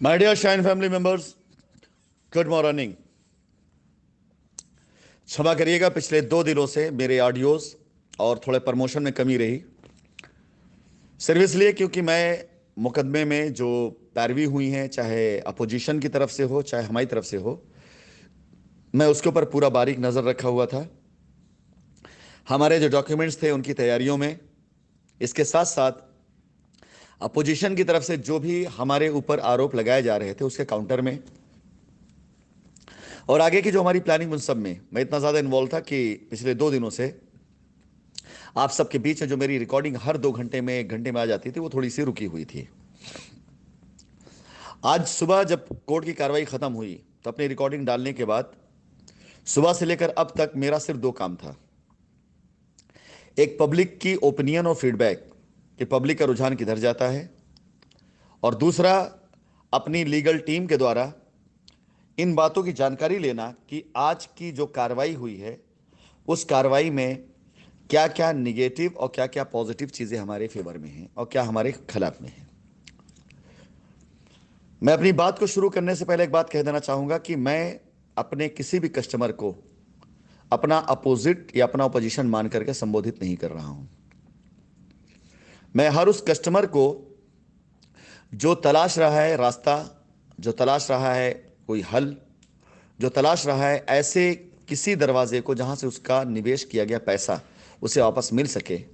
My dear shine family members, good morning. क्षमा करिएगा, पिछले 2 दिनों से मेरे ऑडियोज और थोड़े प्रमोशन में कमी रही। सिर्फ इसलिए क्योंकि मैं मुकदमे में जो पैरवी हुई हैं, चाहे अपोजिशन की तरफ से हो चाहे हमारी तरफ से हो, मैं उसके ऊपर पूरा बारीक नज़र रखा हुआ था। हमारे जो डॉक्यूमेंट्स थे उनकी तैयारियों में, इसके साथ साथ अपोजिशन की तरफ से जो भी हमारे ऊपर आरोप लगाए जा रहे थे उसके काउंटर में, और आगे की जो हमारी प्लानिंग, उन सब में मैं इतना ज़्यादा इन्वॉल्व था कि पिछले 2 दिनों से आप सबके बीच में जो मेरी रिकॉर्डिंग हर 2 घंटे में 1 घंटे में आ जाती थी, वो थोड़ी सी रुकी हुई थी। आज सुबह जब कोर्ट की कार्रवाई ख़त्म हुई तो अपनी रिकॉर्डिंग डालने के बाद सुबह से लेकर अब तक मेरा सिर्फ 2 काम था। एक, पब्लिक की ओपिनियन और फीडबैक कि पब्लिक का रुझान किधर जाता है, और दूसरा, अपनी लीगल टीम के द्वारा इन बातों की जानकारी लेना कि आज की जो कार्रवाई हुई है उस कार्रवाई में क्या क्या निगेटिव और क्या क्या पॉजिटिव चीज़ें हमारे फेवर में हैं और क्या हमारे खिलाफ में हैं। मैं अपनी बात को शुरू करने से पहले एक बात कह देना चाहूँगा कि मैं अपने किसी भी कस्टमर को अपना अपोजिट या अपना अपोजिशन मान करके संबोधित नहीं कर रहा हूँ। मैं हर उस कस्टमर को जो तलाश रहा है रास्ता, जो तलाश रहा है कोई हल, जो तलाश रहा है ऐसे किसी दरवाजे को जहां से उसका निवेश किया गया पैसा उसे वापस मिल सके,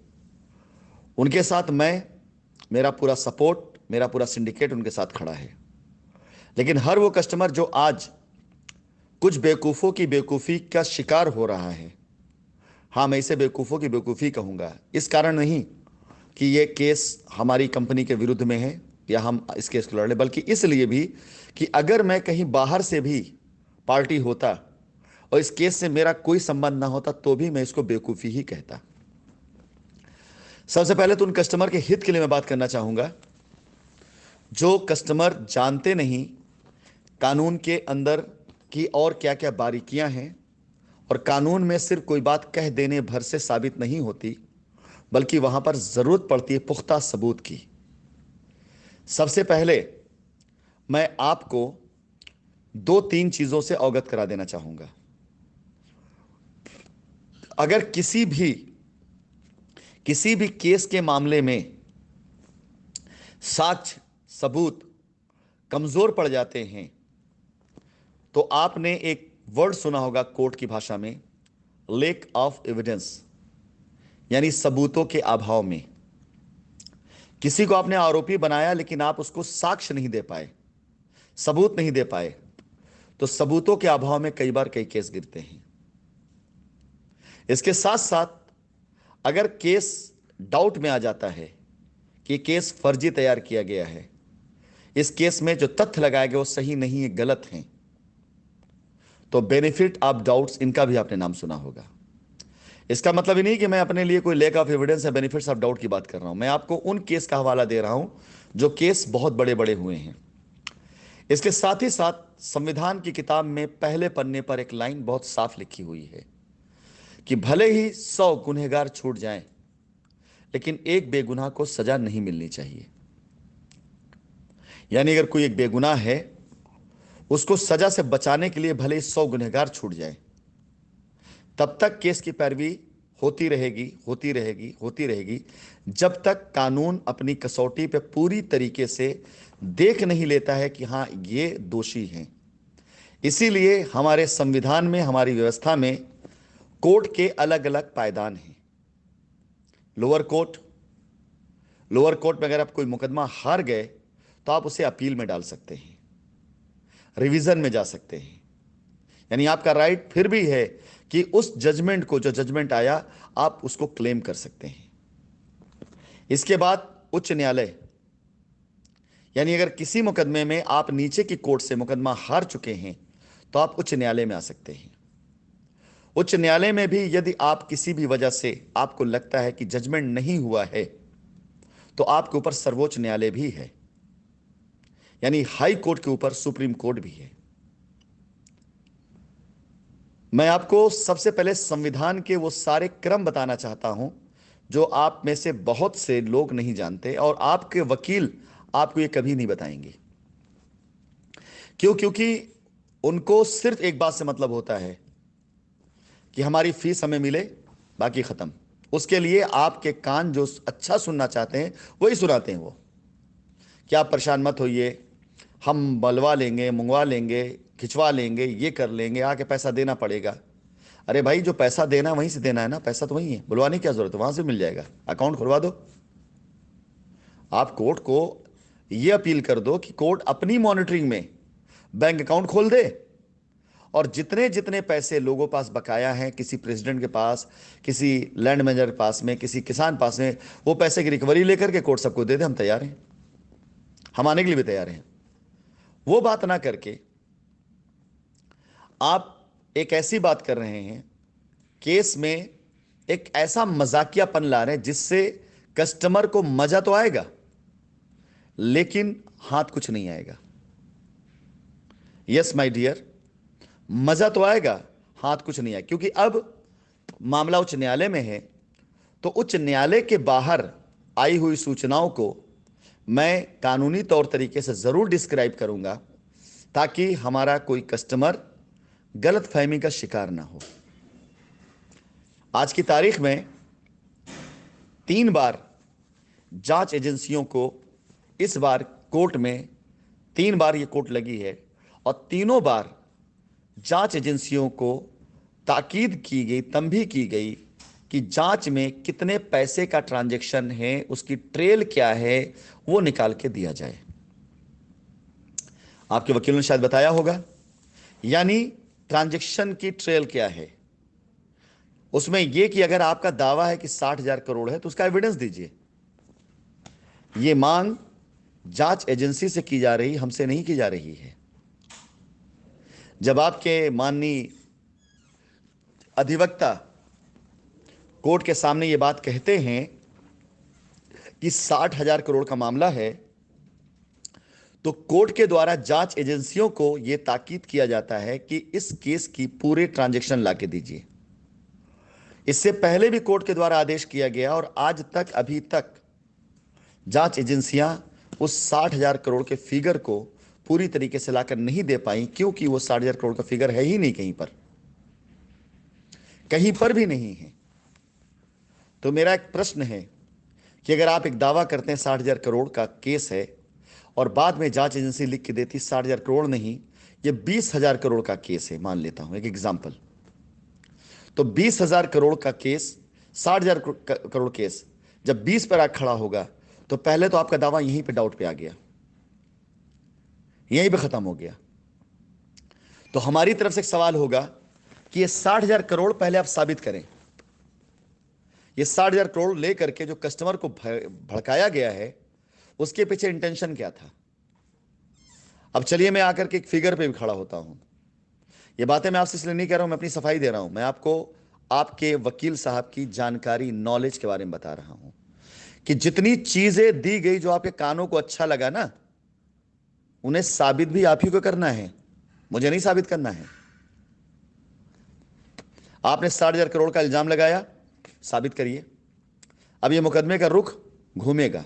उनके साथ मेरा पूरा सपोर्ट, मेरा पूरा सिंडिकेट उनके साथ खड़ा है। लेकिन हर वो कस्टमर जो आज कुछ बेवकूफ़ों की बेवकूफ़ी का शिकार हो रहा है, हाँ, मैं इसे बेवकूफ़ों की बेवकूफ़ी कहूँगा, इस कारण नहीं कि ये केस हमारी कंपनी के विरुद्ध में है या हम इस केस को लड़ रहे, बल्कि इसलिए भी कि अगर मैं कहीं बाहर से भी पार्टी होता और इस केस से मेरा कोई संबंध ना होता तो भी मैं इसको बेवकूफ़ी ही कहता। सबसे पहले तो उन कस्टमर के हित के लिए मैं बात करना चाहूँगा जो कस्टमर जानते नहीं कानून के अंदर की और क्या क्या बारीकियां हैं, और कानून में सिर्फ कोई बात कह देने भर से साबित नहीं होती, बल्कि वहां पर ज़रूरत पड़ती है पुख्ता सबूत की। सबसे पहले मैं आपको 2-3 चीज़ों से अवगत करा देना चाहूँगा। अगर किसी भी केस के मामले में साक्ष्य सबूत कमज़ोर पड़ जाते हैं तो आपने एक वर्ड सुना होगा कोर्ट की भाषा में, लैक ऑफ एविडेंस, यानी सबूतों के अभाव में। किसी को आपने आरोपी बनाया लेकिन आप उसको साक्ष्य नहीं दे पाए, सबूत नहीं दे पाए, तो सबूतों के अभाव में कई बार कई केस गिरते हैं। इसके साथ साथ अगर केस डाउट में आ जाता है कि केस फर्जी तैयार किया गया है, इस केस में जो तथ्य लगाए गए वो सही नहीं है, गलत हैं, तो बेनिफिट ऑफ डाउट्स, इनका भी आपने नाम सुना होगा। इसका मतलब ही नहीं कि मैं अपने लिए कोई लैक ऑफ एविडेंस या बेनिफिट्स ऑफ डाउट की बात कर रहा हूं। मैं आपको उन केस का हवाला दे रहा हूं जो केस बहुत बड़े बड़े हुए हैं। इसके साथ ही साथ संविधान की किताब में पहले पन्ने पर एक लाइन बहुत साफ लिखी हुई है कि भले ही 100 गुनहगार छूट जाएं, लेकिन एक बेगुनाह को सजा नहीं मिलनी चाहिए। यानी अगर कोई एक बेगुनाह है, उसको सजा से बचाने के लिए भले ही 100 गुनहगार छूट जाए, तब तक केस की पैरवी होती रहेगी, होती रहेगी, होती रहेगी, जब तक कानून अपनी कसौटी पे पूरी तरीके से देख नहीं लेता है कि हां, ये दोषी हैं। इसीलिए हमारे संविधान में, हमारी व्यवस्था में कोर्ट के अलग अलग पायदान हैं। लोअर कोर्ट में अगर आप कोई मुकदमा हार गए तो आप उसे अपील में डाल सकते हैं, रिवीजन में जा सकते हैं। यानी आपका राइट फिर भी है कि उस जजमेंट को, जो जजमेंट आया, आप उसको क्लेम कर सकते हैं। इसके बाद उच्च न्यायालय, यानी अगर किसी मुकदमे में आप नीचे की कोर्ट से मुकदमा हार चुके हैं तो आप उच्च न्यायालय में आ सकते हैं। उच्च न्यायालय में भी यदि आप किसी भी वजह से आपको लगता है कि जजमेंट नहीं हुआ है तो आपके ऊपर सर्वोच्च न्यायालय भी है, यानी हाई कोर्ट के ऊपर सुप्रीम कोर्ट भी है। मैं आपको सबसे पहले संविधान के वो सारे क्रम बताना चाहता हूं जो आप में से बहुत से लोग नहीं जानते, और आपके वकील आपको ये कभी नहीं बताएंगे। क्यों? क्योंकि उनको सिर्फ एक बात से मतलब होता है कि हमारी फीस हमें मिले, बाकी खत्म। उसके लिए आपके कान जो अच्छा सुनना चाहते हैं वही सुनाते हैं वो, कि आप परेशान मत होइए, हम बलवा लेंगे, मंगवा लेंगे, खिंचवा लेंगे, ये कर लेंगे, आके पैसा देना पड़ेगा। अरे भाई, जो पैसा देना है वहीं से देना है ना, पैसा तो वहीं है, बुलवाने की क्या जरूरत है, वहां से मिल जाएगा, अकाउंट खुलवा दो। आप कोर्ट को यह अपील कर दो कि कोर्ट अपनी मॉनिटरिंग में बैंक अकाउंट खोल दे, और जितने जितने पैसे लोगों पास बकाया हैं, किसी प्रेसिडेंट के पास, किसी लैंड मैनेजर के पास में, किसी किसान पास में, वो पैसे की रिकवरी लेकर के कोर्ट सबको दे दे। हम तैयार हैं, हम आने के लिए भी तैयार हैं। वो बात ना करके आप एक ऐसी बात कर रहे हैं, केस में एक ऐसा मजाकियापन ला रहे हैं जिससे कस्टमर को मजा तो आएगा लेकिन हाथ कुछ नहीं आएगा। यस माय डियर, मजा तो आएगा, हाथ कुछ नहीं आएगा, क्योंकि अब मामला उच्च न्यायालय में है। तो उच्च न्यायालय के बाहर आई हुई सूचनाओं को मैं कानूनी तौर तरीके से जरूर डिस्क्राइब करूंगा, ताकि हमारा कोई कस्टमर गलत फहमी का शिकार ना हो। आज की तारीख में 3 बार जांच एजेंसियों को इस बार कोर्ट में 3 बार ये कोर्ट लगी है, और तीनों बार जांच एजेंसियों को ताकीद की गई, तंबीह की गई कि जांच में कितने पैसे का ट्रांजैक्शन है, उसकी ट्रेल क्या है, वो निकाल के दिया जाए। आपके वकील ने शायद बताया होगा, यानी ट्रांजैक्शन की ट्रेल क्या है। उसमें यह कि अगर आपका दावा है कि 60,000 करोड़ है तो उसका एविडेंस दीजिए। यह मांग जांच एजेंसी से की जा रही, हमसे नहीं की जा रही है। जब आपके माननीय अधिवक्ता कोर्ट के सामने यह बात कहते हैं कि 60,000 करोड़ का मामला है, तो कोर्ट के द्वारा जांच एजेंसियों को यह ताकीद किया जाता है कि इस केस की पूरे ट्रांजैक्शन लाके दीजिए। इससे पहले भी कोर्ट के द्वारा आदेश किया गया, और आज तक, अभी तक जांच एजेंसियां उस 60,000 करोड़ के फिगर को पूरी तरीके से लाकर नहीं दे पाई, क्योंकि वो 60,000 करोड़ का फिगर है ही नहीं, कहीं पर भी नहीं है। तो मेरा एक प्रश्न है कि अगर आप एक दावा करते हैं 60,000 करोड़ का केस है, और बाद में जांच एजेंसी लिख के देती 60,000 करोड़ नहीं, ये 20,000 करोड़ का केस है, मान लेता हूं एक एग्जाम्पल, तो 20,000 करोड़ का केस, 60,000 करोड़ केस जब 20 पर आकर खड़ा होगा, तो पहले तो आपका दावा यहीं पे डाउट पे आ गया, यहीं पे खत्म हो गया। तो हमारी तरफ से एक सवाल होगा कि ये 60,000 करोड़ पहले आप साबित करें। ये 60,000 करोड़ लेकर के जो कस्टमर को भड़काया गया है, उसके पीछे इंटेंशन क्या था। अब चलिए मैं आकर के एक फिगर पे भी खड़ा होता हूं। ये बातें मैं आपसे इसलिए नहीं कह रहा हूं, मैं अपनी सफाई दे रहा हूं, मैं आपको आपके वकील साहब की जानकारी, नॉलेज के बारे में बता रहा हूं कि जितनी चीजें दी गई जो आपके कानों को अच्छा लगा ना, उन्हें साबित भी आप ही को करना है, मुझे नहीं साबित करना है। आपने 60,000 करोड़ का इल्जाम लगाया, साबित करिए। अब यह मुकदमे का रुख घूमेगा,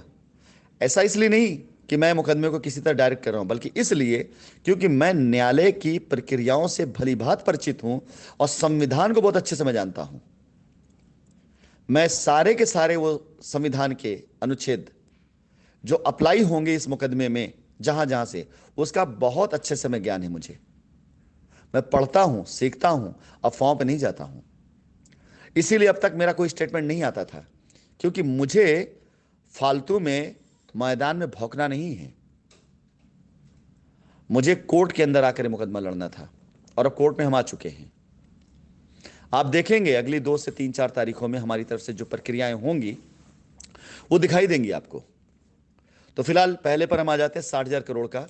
ऐसा इसलिए नहीं कि मैं मुकदमे को किसी तरह डायरेक्ट कर रहा हूं, बल्कि इसलिए क्योंकि मैं न्यायालय की प्रक्रियाओं से भली भांति परिचित हूं और संविधान को बहुत अच्छे से मैं जानता हूं। मैं सारे के सारे वो संविधान के अनुच्छेद जो अप्लाई होंगे इस मुकदमे में, जहां जहां से, उसका बहुत अच्छे से मैं ज्ञान है मुझे। मैं पढ़ता हूं, सीखता हूं, अफवाहों पर नहीं जाता हूं। इसीलिए अब तक मेरा कोई स्टेटमेंट नहीं आता था, क्योंकि मुझे फालतू में मैदान में भौंकना नहीं है। मुझे कोर्ट के अंदर आकर मुकदमा लड़ना था, और अब कोर्ट में हम आ चुके हैं। आप देखेंगे अगली 2 से 3-4 तारीखों में हमारी तरफ से जो प्रक्रियाएं होंगी वो दिखाई देंगी आपको। तो फिलहाल पहले पर हम आ जाते हैं 60,000 करोड़ का।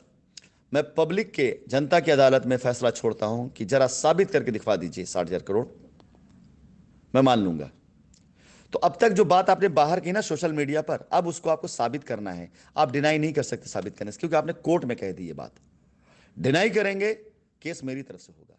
मैं पब्लिक के, जनता की अदालत में फैसला छोड़ता हूं कि जरा साबित करके दिखवा दीजिए 60,000 करोड़, मैं मान लूंगा। तो अब तक जो बात आपने बाहर की ना सोशल मीडिया पर, अब उसको आपको साबित करना है। आप डिनाई नहीं कर सकते साबित करने से, क्योंकि आपने कोर्ट में कह दी ये बात। डिनाई करेंगे, केस मेरी तरफ से होगा।